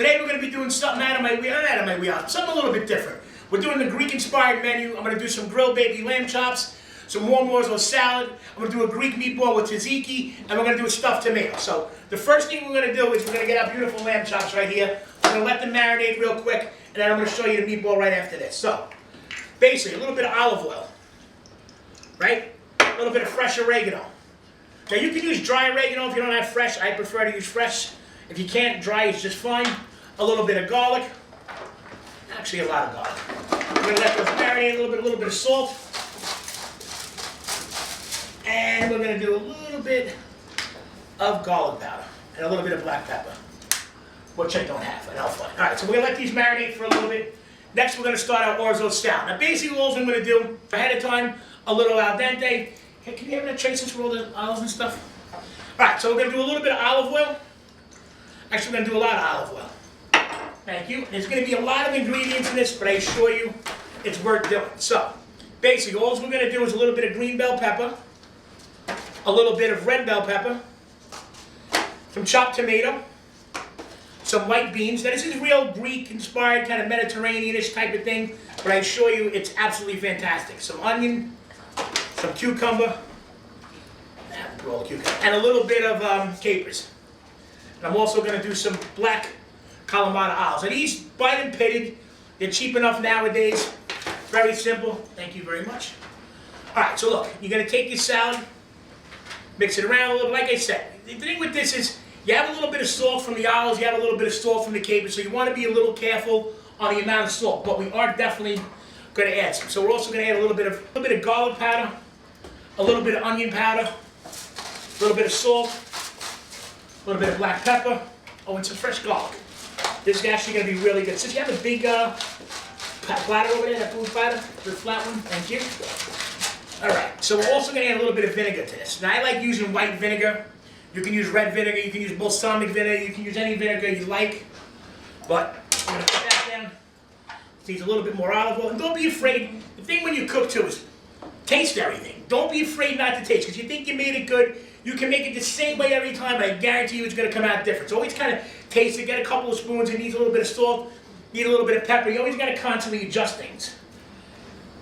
Today we're going to be doing something out of my wheelhouse, something a little bit different. We're doing the Greek-inspired menu. I'm going to do some grilled baby lamb chops, some warm orzo salad. I'm going to do a Greek meatball with tzatziki, and we're going to do a stuffed tomato. So the first thing we're going to do is we're going to get our beautiful lamb chops right here. We're going to let them marinate real quick, and then I'm going to show you the meatball right after this. So basically, a little bit of olive oil, right? A little bit of fresh oregano. Now you can use dry oregano if you don't have fresh. I prefer to use fresh. If you can't, dry is just fine. A little bit of garlic. Actually, a lot of garlic. We're going to let those marinate a little bit of salt. And we're going to do a little bit of garlic powder and a little bit of black pepper, which I don't have, and I'll find. All right, so we're going to let these marinate for a little bit. Next, we're going to start our orzo salad. Now, basically, all I'm going to do ahead of time, a little al dente. Hey, can you have that tray since we're all the olives and stuff? All right, so we're going to do a little bit of olive oil. Actually, we're going to do a lot of olive oil. Thank you. There's going to be a lot of ingredients in this, but I assure you it's worth doing. So, basically, all we're going to do is a little bit of green bell pepper, a little bit of red bell pepper, some chopped tomato, some white beans. Now, this is real Greek-inspired, kind of Mediterranean-ish type of thing, but I assure you it's absolutely fantastic. Some onion, some cucumber, and a little bit of capers. And I'm also going to do some black Kalamata olives. Now these bite and pitted. They're cheap enough nowadays. Very simple. Thank you very much. All right, so look, you're going to take your salad, mix it around a little. Like I said, the thing with this is you have a little bit of salt from the olives, you have a little bit of salt from the capers, so you want to be a little careful on the amount of salt. But we are definitely going to add some. So we're also going to add a little bit of garlic powder, a little bit of onion powder, a little bit of salt, a little bit of black pepper, and some fresh garlic. This is actually going to be really good. Since you have a big platter over there, that blue platter, the flat one, thank you. All right, so we're also going to add a little bit of vinegar to this. Now I like using white vinegar. You can use red vinegar, you can use balsamic vinegar, you can use any vinegar you like. But I'm going to put that down. Needs a little bit more olive oil. And don't be afraid. The thing when you cook too is taste everything. Don't be afraid not to taste, because you think you made it good. You can make it the same way every time, but I guarantee you it's going to come out different. So always kind of taste it, get a couple of spoons. It needs a little bit of salt, need a little bit of pepper. You always got to constantly adjust things.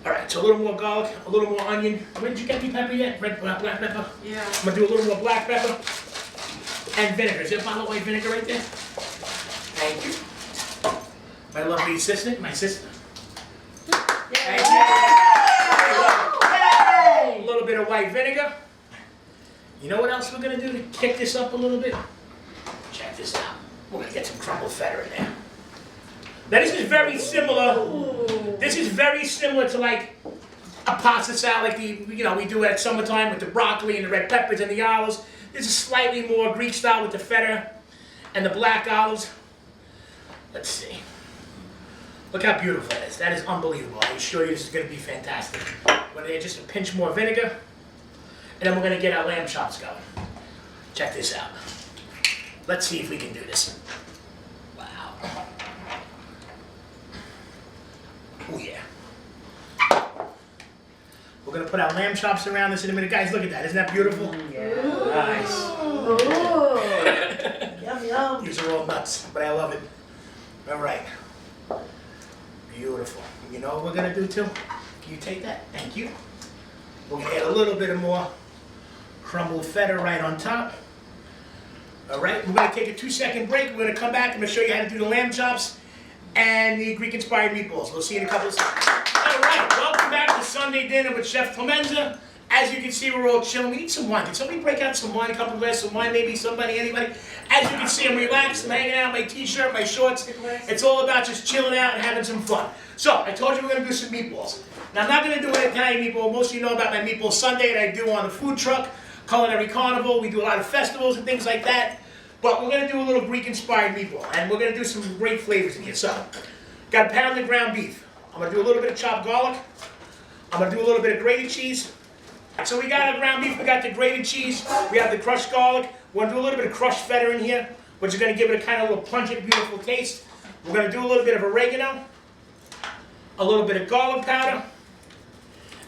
All right, so a little more garlic, a little more onion. When did you get me pepper yet? Red, black pepper? Yeah. I'm going to do a little more black pepper. And vinegar. Is there a bottle of white vinegar right there? Thank you. My lovely assistant, my sister. Thank you. A little bit of white vinegar. You know what else we're going to do to kick this up a little bit? Check this out. We're going to get some crumbled feta in there. Now this is very similar. This is very similar to like a pasta salad, like we do at summertime with the broccoli and the red peppers and the olives. This is slightly more Greek style with the feta and the black olives. Let's see. Look how beautiful that is. That is unbelievable. I assure you this is going to be fantastic. We're going to add just a pinch more vinegar. And then we're going to get our lamb chops going. Check this out. Let's see if we can do this. Wow. Oh yeah. We're going to put our lamb chops around this in a minute. Guys, look at that. Isn't that beautiful? Yeah. Nice. Ooh. Yum, yum. These are all nuts, but I love it. All right. Beautiful. You know what we're going to do too? Can you take that? Thank you. We're going to add a little bit of more crumbled feta right on top. All right, we're going to take a 2-second break. We're going to come back. I'm going to show you how to do the lamb chops and the Greek-inspired meatballs. We'll see you in a couple of seconds. All right, welcome back to Sunday Dinner with Chef Clemenza. As you can see, we're all chilling. We need some wine. Can somebody break out some wine, a couple of glasses of wine, maybe somebody, anybody? As you can see, I'm relaxed. I'm hanging out in my t-shirt, my shorts. It's all about just chilling out and having some fun. So, I told you we're going to do some meatballs. Now, I'm not going to do an Italian meatball. Most of you know about my meatball Sunday that I do on the food truck, Culinary Carnival. We do a lot of festivals and things like that. But we're going to do a little Greek-inspired meatball. And we're going to do some great flavors in here. So, got a pound of ground beef. I'm going to do a little bit of chopped garlic. I'm going to do a little bit of grated cheese. So we got our ground beef, we got the grated cheese, we have the crushed garlic. We're going to do a little bit of crushed feta in here, which is going to give it a kind of little pungent, beautiful taste. We're going to do a little bit of oregano, a little bit of garlic powder,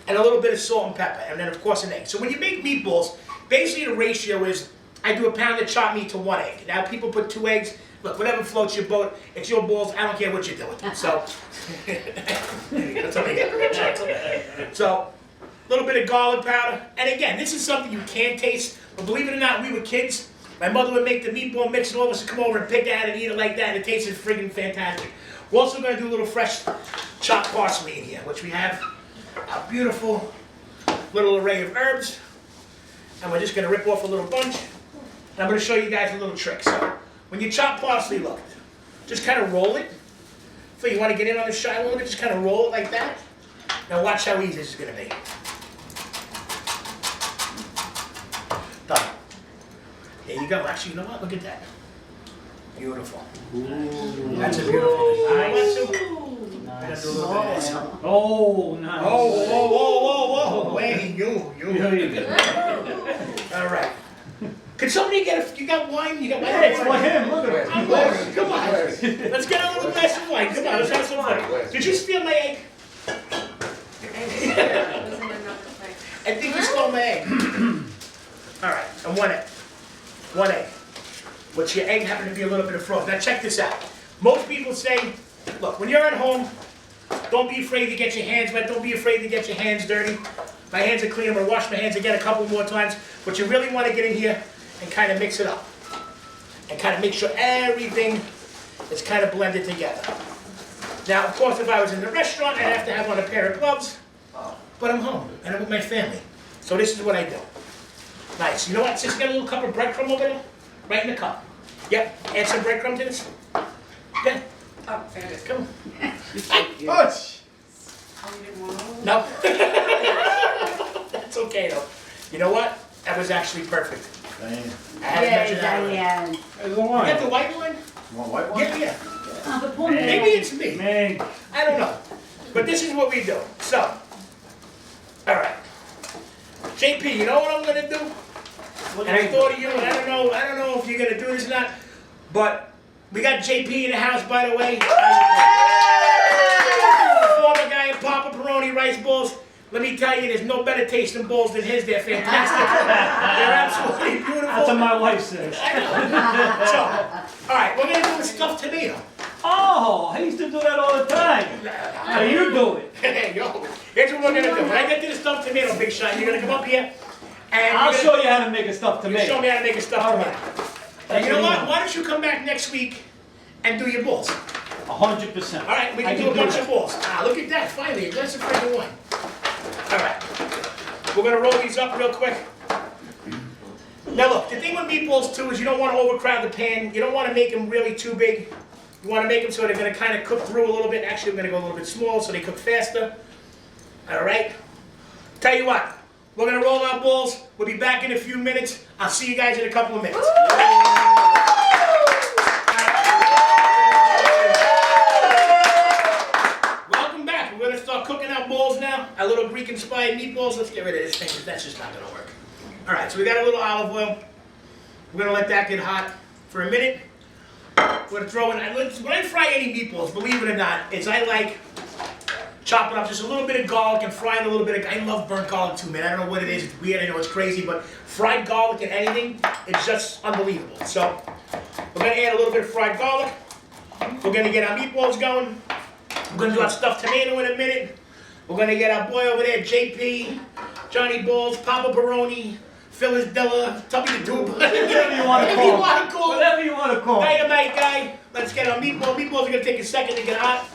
and a little bit of salt and pepper, and then of course an egg. So when you make meatballs, basically the ratio is, I do a pound of chopped meat to 1 egg. Now people put 2 eggs, look, whatever floats your boat, it's your balls, I don't care what you're doing. So, that's how they get rejected. So, a little bit of garlic powder. And again, this is something you can taste, but believe it or not, we were kids. My mother would make the meatball mix and all of us would come over and pick at it and eat it like that, and it tasted friggin' fantastic. We're also gonna do a little fresh chopped parsley in here, which we have a beautiful little array of herbs. And we're just gonna rip off a little bunch. And I'm gonna show you guys a little trick. So, when you chop parsley, look, just kind of roll it. So you wanna get in on the shine a little bit, just kind of roll it like that. Now watch how easy this is gonna be. Done. There you go. Actually, you know what? Look at that. Beautiful. Ooh. That's a beautiful thing. Nice. Oh, nice. Oh, wait, you. All right. Could somebody get you got wine? You got wine? Hey, it's for him. Look at it. Come on. Let's get a little glass of wine. Come on, let's have some fun. Did you steal my egg? I think you stole my egg. All right, and one egg. One egg. Which your egg happened to be a little bit of frozen. Now check this out. Most people say, look, when you're at home, don't be afraid to get your hands wet. Don't be afraid to get your hands dirty. My hands are clean. I'm going to wash my hands again a couple more times. But you really want to get in here and kind of mix it up. And kind of make sure everything is kind of blended together. Now, of course, if I was in the restaurant, I'd have to have on a pair of gloves. But I'm home, and I'm with my family. So this is what I do. Nice. You know what? Since you got a little cup of breadcrumb over there, right in the cup. Yep. Add some breadcrumb to this. Yeah. Oh, fair. Come on. Push. No. That's okay though. You know what? That was actually perfect. I had to mention that. There's the You wine. got the white wine? You want white wine? Yeah. Maybe it's me. Man. I don't know. But this is what we do. So, all right. JP, you know what I'm gonna do? And I thought of you, and I don't know if you're gonna do this or not, but we got JP in the house, by the way. Former guy in Papa Peroni rice balls. Let me tell you, there's no better tasting balls than his. They're fantastic. They're absolutely beautiful. That's what my wife says. So, all right, we're gonna do a stuffed tomato. Oh, I used to do that all the time. How you do it? Hey, yo, here's what we're gonna do. When I get to the stuffed tomato, Big Shot, you're gonna come up here, and I'll show you how to make a stuffed you tomato. show me how to make a stuffed All tomato. right. And you know what? Why don't you come back next week and do your balls? 100%. All right, we can do a bunch of balls. Ah, look at that! Finally, a glass of freaking wine. All right, we're gonna roll these up real quick. Now look, the thing with meatballs too is you don't want to overcrowd the pan. You don't want to make them really too big. You want to make them so they're going to kind of cook through a little bit. Actually, we're going to go a little bit small so they cook faster. All right. Tell you what, we're going to roll our balls. We'll be back in a few minutes. I'll see you guys in a couple of minutes. Welcome back. We're going to start cooking our balls now. Our little Greek-inspired meatballs. Let's get rid of this thing because that's just not going to work. All right, so we got a little olive oil. We're going to let that get hot for a minute. We're going to throw in, when I fry any meatballs, believe it or not, is I like chopping up just a little bit of garlic and frying a little bit of, I love burnt garlic too, man. I don't know what it is, it's weird, I know it's crazy, but fried garlic in anything, it's just unbelievable. So, we're going to add a little bit of fried garlic. We're going to get our meatballs going. We're going to do our stuffed tomato in a minute. We're going to get our boy over there, JP, Johnny Balls, Papa Peroni, Phyllis Della, Tubby the Dupe. Whatever you want to call. Whatever you want to call. Dynamite guy. Let's get our meatballs. Meatballs are going to take a second to get hot.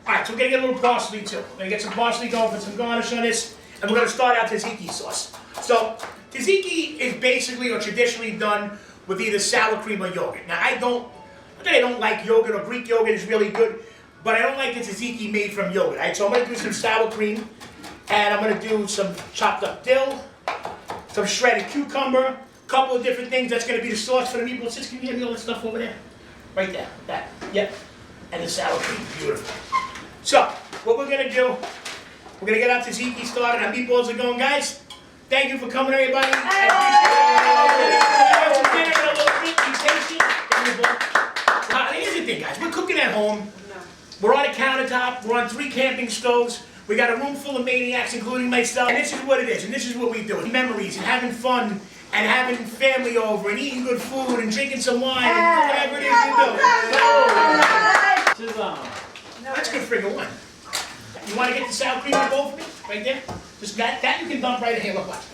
Alright, so we're going to get a little parsley too. We're going to get some parsley going, put some garnish on this, and we're going to start our tzatziki sauce. So, tzatziki is basically or traditionally done with either sour cream or yogurt. Now, I don't like yogurt, or Greek yogurt is really good, but I don't like the tzatziki made from yogurt. Alright, so I'm going to do some sour cream, and I'm going to do some chopped up dill, some shredded cucumber, a couple of different things. That's going to be the sauce for the meatballs. Just give me all that stuff over there. Right there. That. Yep. And the sour cream. Beautiful. So, what we're going to do, we're going to get our tzatziki started. Our meatballs are going, guys. Thank you for coming, everybody. I appreciate it. A little bit. Be patient. Here's the thing, guys. We're cooking at home. We're on a countertop. We're on 3 camping stoves. We got a room full of maniacs, including myself. And this is what it is, and this is what we do. Memories and having fun and having family over and eating good food and drinking some wine and whatever it is you do. That's good friggin' wine. You want to get the sour cream in the bowl for me? Right there? Just that you can dump right in here. Look, watch.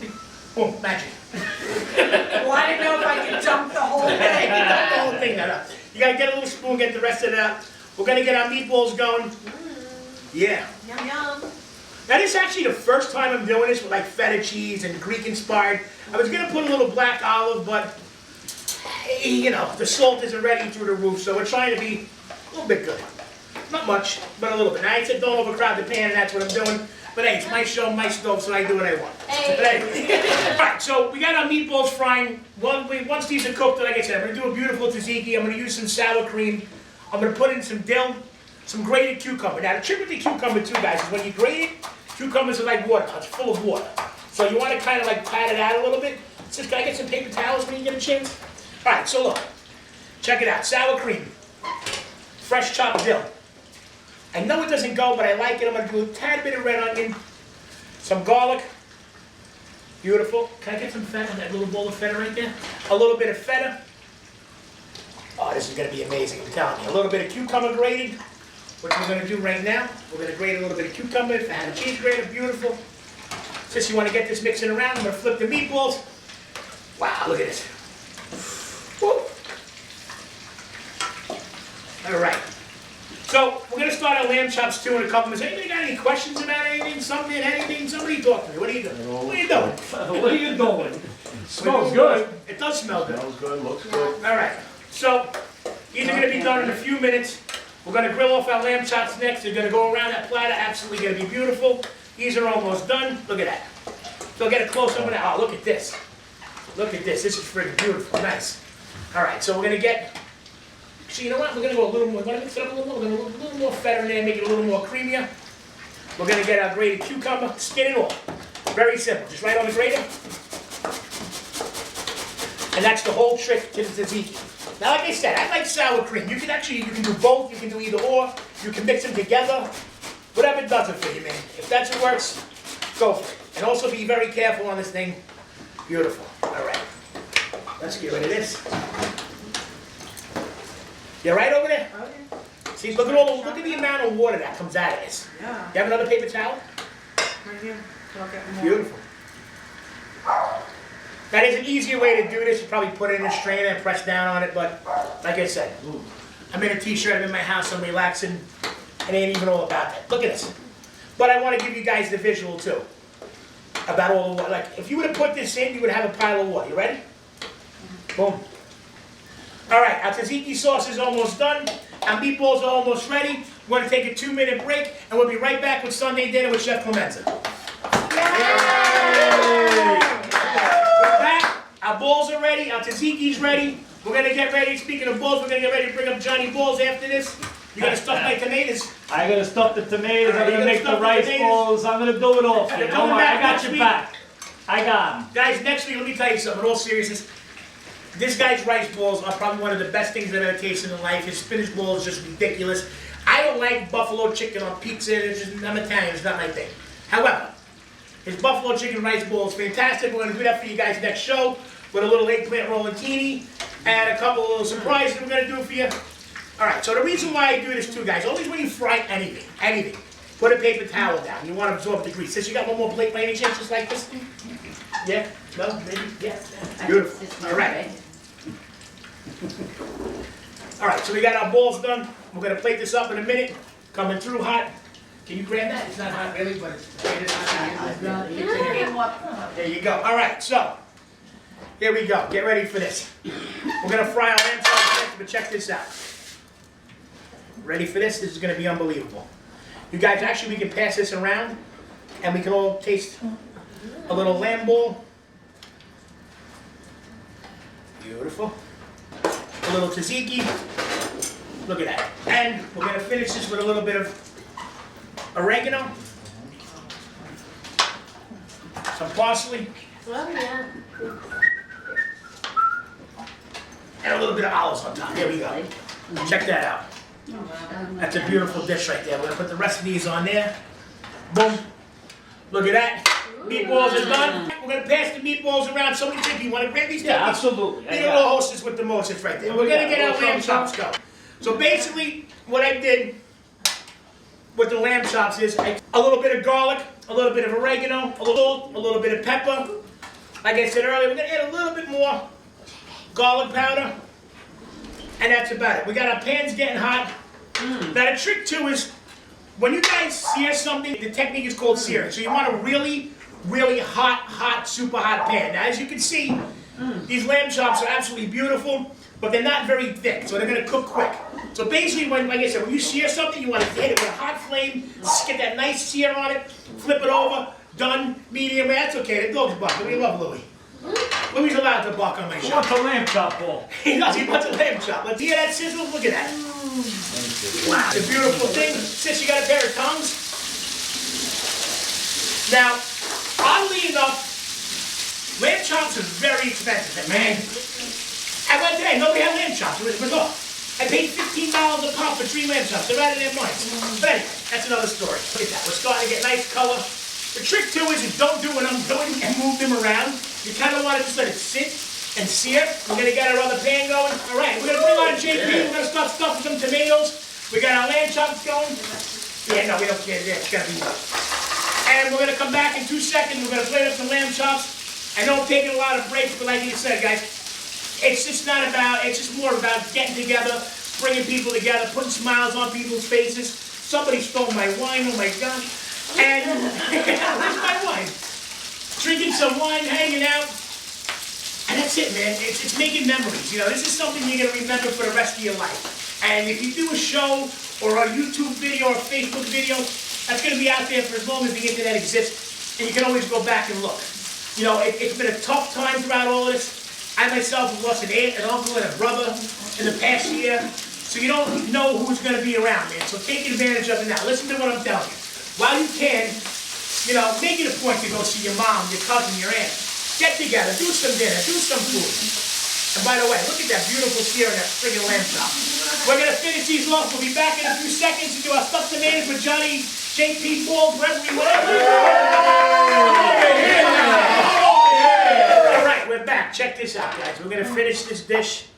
Boom, magic. Well, I didn't know if I could dump the whole You thing. can dump the whole thing out. You gotta get a little spoon, get the rest of it out. We're gonna get our meatballs going. Yeah. Yum yum. That is actually the first time I'm doing this with like feta cheese and Greek inspired. I was gonna put a little black olive, but you know, the salt isn't ready through the roof, so we're trying to be a little bit good. Not much, but a little bit. Now I said don't overcrowd the pan, and that's what I'm doing. But hey, it's my show, my stove, so I do what I want. Hey. But hey. Alright, so we got our meatballs frying. Once these are cooked, like I said, I'm gonna do a beautiful tzatziki. I'm gonna use some sour cream. I'm gonna put in some dill, some grated cucumber. Now the trick with the cucumber too, guys, is when you grate it, cucumbers are like water, it's full of water. So you wanna kinda like pat it out a little bit. Just gotta get some paper towels when you get a chance. Alright, so look, check it out, sour cream, fresh chopped dill. I know it doesn't go, but I like it. I'm gonna do a tad bit of red onion, some garlic, beautiful. Can I get some feta, that little bowl of feta right there? A little bit of feta. Oh, this is gonna be amazing, I'm telling you. A little bit of cucumber grated, which we're gonna do right now. We're gonna grate a little bit of cucumber, feta cheese grater, beautiful. Since you wanna get this mixing around, I'm gonna flip the meatballs. Wow, look at this. Woo. All right. So, we're going to start our lamb chops too in a couple minutes. Anybody got any questions about anything, something, anything? Somebody talk to me. What are you doing? What are you doing? What are you doing? Smells good. It does smell good. Smells good, looks good. All right. So, these are going to be done in a few minutes. We're going to grill off our lamb chops next. They're going to go around that platter. Absolutely going to be beautiful. These are almost done. Look at that. So, get a close-up of that. Oh, look at this. Look at this. This is freaking beautiful. Nice. All right. So, we're going to get... So you know what, we're going to go a little more, we're going to mix it up a little more, we're going to put a little more feta in there, make it a little more creamier. We're going to get our grated cucumber, skin and all. Very simple, just right on the grater. And that's the whole trick to the tzatziki. Now like I said, I like sour cream. You can do both, you can do either or, you can mix them together. Whatever does it for you, man. If that's what works, go for it. And also be very careful on this thing. Beautiful, all right. Let's get rid of this. You right over there? Okay. See, look at the amount of water that comes out of this. Yeah. You have another paper towel? Right here. So I'll get more. Beautiful. That is an easier way to do this. You probably put it in a strainer and press down on it, but like I said, I'm in a t-shirt, I'm in my house, I'm relaxing. It ain't even all about that. Look at this. But I want to give you guys the visual too. About all the water. Like, if you would have put this in, you would have a pile of water. You ready? Boom. All right, our tzatziki sauce is almost done. Our meatballs are almost ready. We're going to take a 2-minute break, and we'll be right back with Sunday dinner with Chef Clemenza. Yay! We're back. Our balls are ready. Our tzatziki's ready. We're going to get ready. Speaking of balls, we're going to get ready to bring up Johnny Balls after this. You're going to stuff my tomatoes. I'm going to stuff the tomatoes, I'm going to make the stuff the rice tomatoes. balls, I'm going to do it all for you. They're Don't coming worry, back I got next your week. back. I got them. Guys, next week, let me tell you something. In all seriousness, this guy's rice balls are probably one of the best things I've ever tasted in life. His spinach bowl is just ridiculous. I don't like buffalo chicken on pizza. I'm Italian. It's not my thing. However, his buffalo chicken rice bowl is fantastic. We're going to do that for you guys next show with a little eggplant rollatini and a couple of little surprises we're going to do for you. All right, so the reason why I do this too, guys, always when you fry anything, put a paper towel down. You want to absorb the grease. Since you got one more plate by any chance, just like this? Yeah? No? Maybe? Yeah. Beautiful. All right. All right, so we got our balls done. We're going to plate this up in a minute. Coming through hot. Can you grab that? It's not hot really, but it's hot. There you go. All right, so here we go. Get ready for this. We're going to fry our lamb chops, but check this out. Ready for this? This is going to be unbelievable. You guys, actually, we can pass this around, and we can all taste a little lamb ball. Beautiful. A little tzatziki. Look at that. And we're going to finish this with a little bit of oregano. Some parsley. And a little bit of olives on top. There we go. Check that out. That's a beautiful dish right there. We're going to put the rest of these on there. Boom. Look at that. Meatballs are done. We're gonna pass the meatballs around. Somebody think you wanna grab these? Yeah, absolutely. Be the little hostess with the mostest right there. We're gonna get our lamb chops going. So basically, what I did with the lamb chops is a little bit of garlic, a little bit of oregano, a little salt, a little bit of pepper. Like I said earlier, we're gonna add a little bit more garlic powder, and that's about it. We got our pans getting hot. Now the trick too is, when you guys sear something, the technique is called searing. So you want a really, really hot, super hot pan. Now as you can see, these lamb chops are absolutely beautiful, but they're not very thick, so they're gonna cook quick. So basically, like I said, when you sear something, you want to hit it with a hot flame, get that nice sear on it, flip it over, done, medium. That's okay, the dog's barking. We love Louie. Louie's allowed to bark on my Who show. wants a lamb chop ball? He does, he wants a lamb chop. Let's hear that sizzle, look at that. Wow, it's a beautiful thing. Sis, you got a pair of tongs? Now, oddly enough, lamb chops are very expensive, man. At one day, nobody had lamb chops, it was off. I paid $15 a pop for 3 lamb chops, they're right in their minds. But anyway, that's another story. Look at that, we're starting to get nice color. The trick too is don't do what I'm doing and move them around. You kind of want to just let it sit and sear. We're going to get our other pan going. All right, we're going to bring on JP. We're going to start stuffing some tomatoes. We got our lamb chops going. Yeah, no, we don't care. Yeah, it's got to be done. And we're going to come back in 2 seconds. We're going to plate up some lamb chops. I know I'm taking a lot of breaks, but like you said, guys, it's just not about, it's just more about getting together, bringing people together, putting smiles on people's faces. Somebody stole my wine, oh my God. And, where's my wine? Drinking some wine, hanging out. And that's it, man. It's making memories. You know, this is something you're going to remember for the rest of your life. And if you do a show or a YouTube video or a Facebook video, that's going to be out there for as long as the internet exists. And you can always go back and look. You know, it's been a tough time throughout all of this. I myself have lost an aunt, an uncle, and a brother in the past year. So you don't know who's going to be around, man. So take advantage of it now. Listen to what I'm telling you. While you can, you know, make it a point to go see your mom, your cousin, your aunt. Get together, do some dinner, do some food. And by the way, look at that beautiful sear in that friggin' lamb chop. We're going to finish these off. We'll be back in a few seconds to do our stuffed tomatoes with Johnny JP Ball, Gregory, whatever. All right, we're back. Check this out, guys. We're going to finish this dish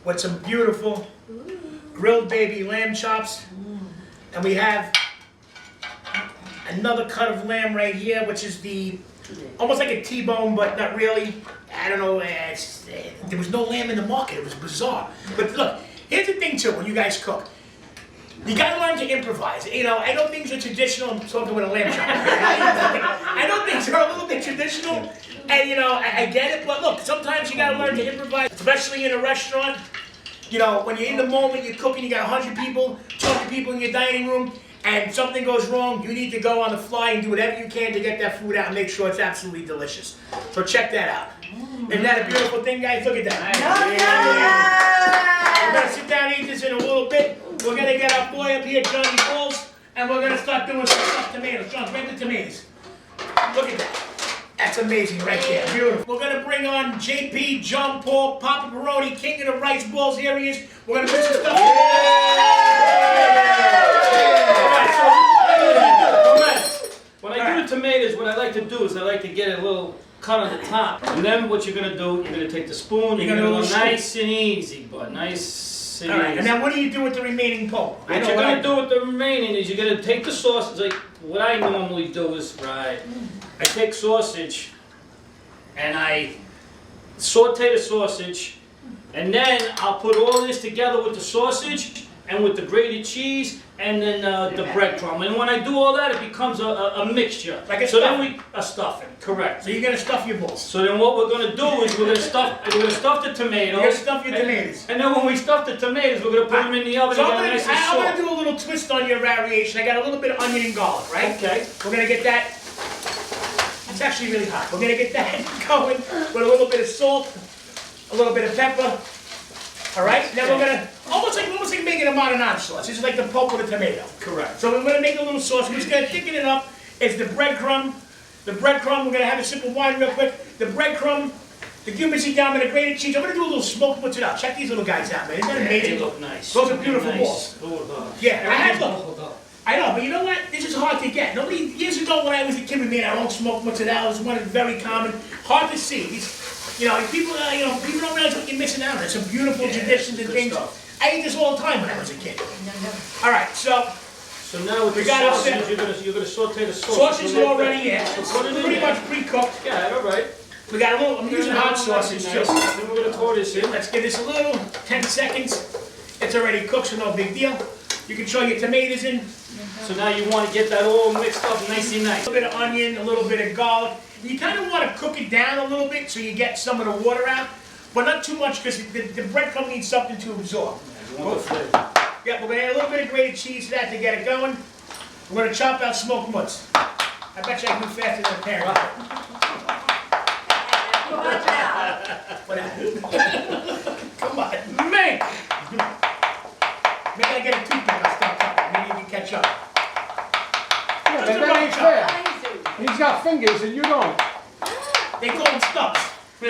with some beautiful grilled baby lamb chops. And we have another cut of lamb right here, which is the almost like a T-bone, but not really. I don't know. There was no lamb in the market. It was bizarre. But look, here's the thing too. When you guys cook, you gotta learn to improvise. You know, I know things are traditional. I'm talking with a lamb chop. I know things are a little bit traditional, and you know, I get it. But look, sometimes you gotta learn to improvise, especially in a restaurant. You know, when you're in the moment, you're cooking. You got 100 people, 200 people in your dining room. And something goes wrong, you need to go on the fly and do whatever you can to get that food out and make sure it's absolutely delicious. So check that out. Isn't that a beautiful thing, guys? Look at that. We're going to sit down and eat this in a little bit. We're going to get our boy up here, Johnny Balls, and we're going to start doing some stuffed tomatoes. John, grab the tomatoes. Look at that. That's amazing right there. Beautiful. We're going to bring on JP, John Paul, Papa Peroni, King of the Rice Balls. Here he is. We're going to do some stuff. When I do the tomatoes, what I like to do is I like to get a little cut on the top. And then what you're going to do, you're going to take the spoon, you're going to go nice and easy, but nice and easy. All right, and then what do you do with the remaining pulp? What you're going to do with the remaining is you're going to take the sausage, like what I normally do is, I take sausage and I saute the sausage, and then I'll put all this together with the sausage and with the grated cheese and then the breadcrumb. And when I do all that, it becomes a mixture. Like a so stuffing. then a stuffing, correct. So you're going to stuff your balls. So then what we're going to do is we're going to stuff the tomatoes. You're going to stuff your tomatoes. And then when we stuff the tomatoes, we're going to put them in the oven So and get nice and I'm going soft. to do a little twist on your variation. I got a little bit of onion and garlic, right? Okay. We're going to get that. It's actually really hot. We're going to get that going with a little bit of salt, a little bit of pepper. All right? Then we're going to, almost like making a marinara sauce. This is like the pulp of the tomato. Correct. So we're going to make a little sauce. We're just going to thicken it up. It's the breadcrumb. The breadcrumb, we're going to have a sip of wine real quick. The breadcrumb, the Cuban jam, and the grated cheese. I'm going to do a little smoke. What's it up? Check these little guys out, man. Isn't that amazing? They look nice. Those are beautiful nice. balls. Yeah, I know, but you know what? This is hard. hard to get. Years ago when I was a kid, we made our own smoked mozzarella. It was one very common, hard to see. People don't realize what you're missing out on. There's some beautiful traditions and good things. stuff. I ate this all the time when I was a kid. All right, so So now with We the got our sausage, set. you're gonna saute the sausage. sausage a are little bit. already in. So It's put it in pretty there. much pre-cooked. Yeah, all right. We got a little. I'm using hot sausage Nice. too. Then we're gonna pour this in. Let's give this a little 10 seconds. It's already cooked, so no big deal. You can throw your tomatoes in. So now you want to get that all mixed up nicey nice. A little bit of onion, a little bit of garlic. You kind of want to cook it down a little bit so you get some of the water out, but not too much because the breadcrumb needs something to absorb. You want the flavor. Yeah, we're going to add a little bit of grated cheese to that to get it going. We're going to chop out smoked mutts. I bet you I can do faster than a parent. Watch out. Whatever. Come on. Man! Maybe I get a toothpick, I'll stop talking. Maybe you can catch up. Yeah, Just a but that ain't rough chop. fair. He's got fingers and you don't. They call them stubs. All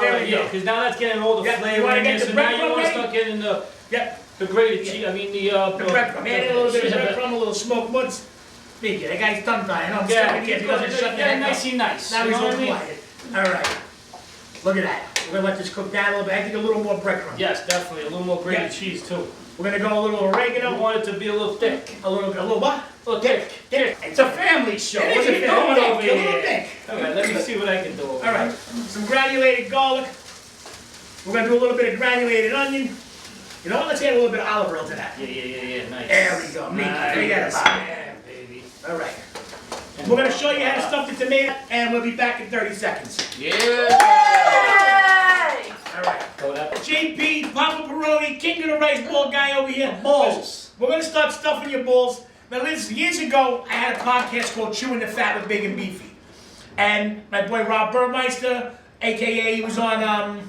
There right, we yeah, go. because now that's getting all the Yeah, you flavor wanna in get there. the So now you breadcrumb want to ready? start getting Yep. the grated cheese. I mean the breadcrumb. Add a little bit of breadcrumb, a little smoked mutts. Speaking, that guy's tongue tied. I'm Yeah, sorry, he doesn't shut the heck up. nicey nice. Now You he's know all what I mean? quiet. All right. Look at that. We're gonna let this cook down a little bit. I think a little more breadcrumb. Yes, definitely. A little more grated Yeah. cheese too. We're gonna go a little You oregano. want it to be a little thick. A little what? A little thick. Thick. It's a family show. It is What's a it family doing over over here? A little here. thick. All right, let me see what I can do. All right. Some granulated garlic. We're gonna do a little bit of granulated onion. You know what? Let's add a little bit of olive oil to that. Yeah. Nice. There we go. Nice. Forget about it. Yeah, baby. All right. We're gonna show you how to stuff the tomato, and we'll be back in 30 seconds. Yeah. Hey! All right. Go that. JP, Papa Peroni, king of the rice ball guy over here. Balls. We're gonna start stuffing your balls. Now listen, years ago, I had a podcast called Chewing the Fat with Big and Beefy. And my boy Rob Burmeister, AKA, he was on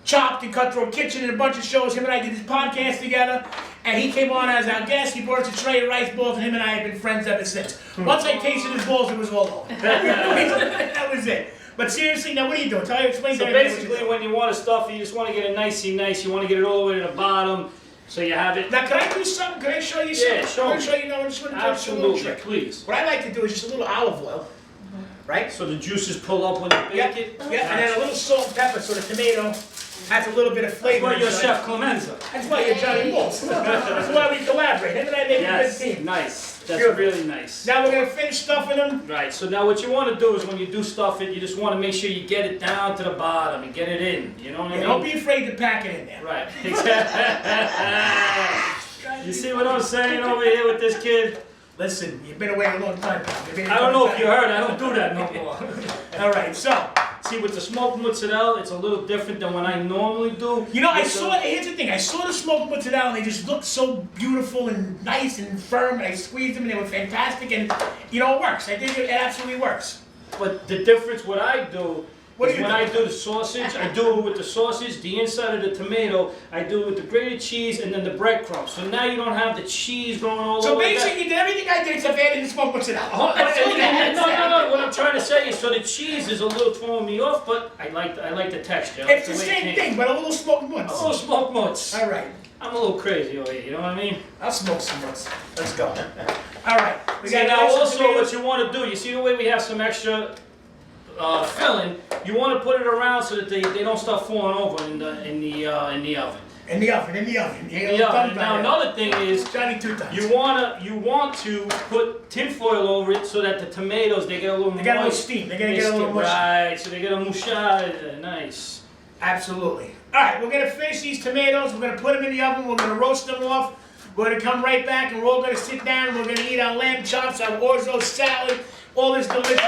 Chopped and Cutthroat Kitchen and a bunch of shows. Him and I did this podcast together. And he came on as our guest. He brought us a tray of rice balls, and him and I have been friends ever since. Once I tasted his balls, it was all over. That was it. But seriously, now what are you doing? Explain So to everybody what basically, you're doing. when you want to stuff it, you just want to get it nicey nice. You want to get it all the way to the bottom, so you have it. Now, can I do something? Can I show you something? Yeah, show I'm me. going to show you now. I just want to do a little Absolutely, trick. please. What I like to do is just a little olive oil, right? So the juices pull up when you bake Yeah, it. yeah, and then a little salt and pepper so the tomato has a little bit of That's flavor. why you're inside. Chef Clemenza. That's why you're Johnny Balls. That's why we collaborate. Him and I make a Yes, good team. nice. That's Beautiful. really nice. Now we're going to finish stuffing them. Right, so now what you want to do is when you do stuff it, you just want to make sure you get it down to the bottom and get it in. You know what I Yeah, mean? don't be afraid to pack it in there. Right. You see what I'm saying over here with this kid? Listen, you've been away a long time, pal. You've been I don't know if you heard, I don't do that no more. All right, so, See, with the smoked mozzarella, it's a little different than what I normally do. you know, I With the- saw, here's the thing, I saw the smoked mozzarella and they just looked so beautiful and nice and firm, and I squeezed them and they were fantastic, and, you know, it works. I think it absolutely works. But the difference, what I do, What do is you when do? I do the sausage, I do it with the sausage, the inside of the tomato, I do it with the grated cheese, and then the breadcrumbs. So now you don't have the cheese going all So over basically, you did everything I did except adding the smoked mozzarella. Oh, That's all that. no. What I'm trying to say is, so the cheese is a little throwing me off, but I like the texture. I like It's the way it same came. thing, but a little smoked A mutts. little smoked mutts. All right, I'm a little crazy over here, you know what I mean? I'll smoke some mutts. Let's go. All right, we See, got now nice also tomatoes. what you want to do, you see the way we have some extra filling, you want to put it around so that they don't start falling over in the oven. In the oven. You In ain't the oven. Now another thing is, Johnny two times. you want to put tin foil over it so that the tomatoes they get a little They got a little moist. steam. They're gonna get a little mushy. Right, so they get a mushada. Nice. Absolutely. All right, we're gonna finish these tomatoes. We're gonna put them in the oven. We're gonna roast them off. We're gonna come right back and we're all gonna sit down. And we're gonna eat our lamb chops, our orzo salad, all this delicious.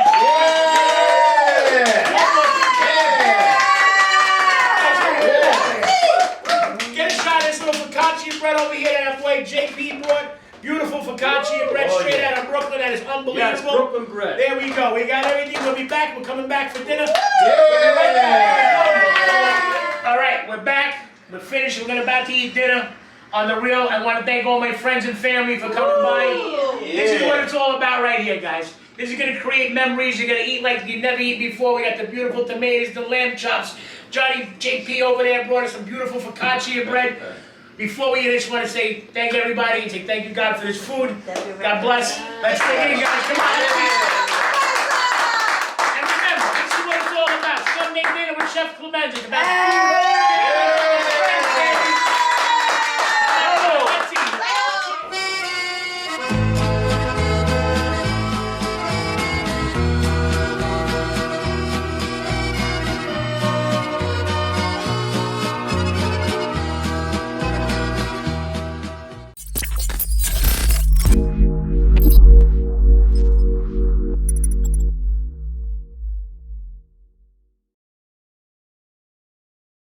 Get a shot of this little focaccia bread over here that our boy JP brought. Beautiful focaccia bread straight out of Brooklyn. That is unbelievable. Yes, Brooklyn bread. There we go. We got everything. We'll be back. We're coming back for dinner. All right, we're back. We're finished. We're about to eat dinner on the real. I want to thank all my friends and family for coming by. This is what it's all about right here, guys. This is going to create memories. You're going to eat like you've never eaten before. We got the beautiful tomatoes, the lamb chops. Johnny JP over there brought us some beautiful focaccia bread. Before we eat, I just want to say thank everybody and say thank you, God, for this food. God bless. Let's dig in, guys. Come on. And remember, this is what it's all about. Sunday dinner with Chef Clemenza. It's about food.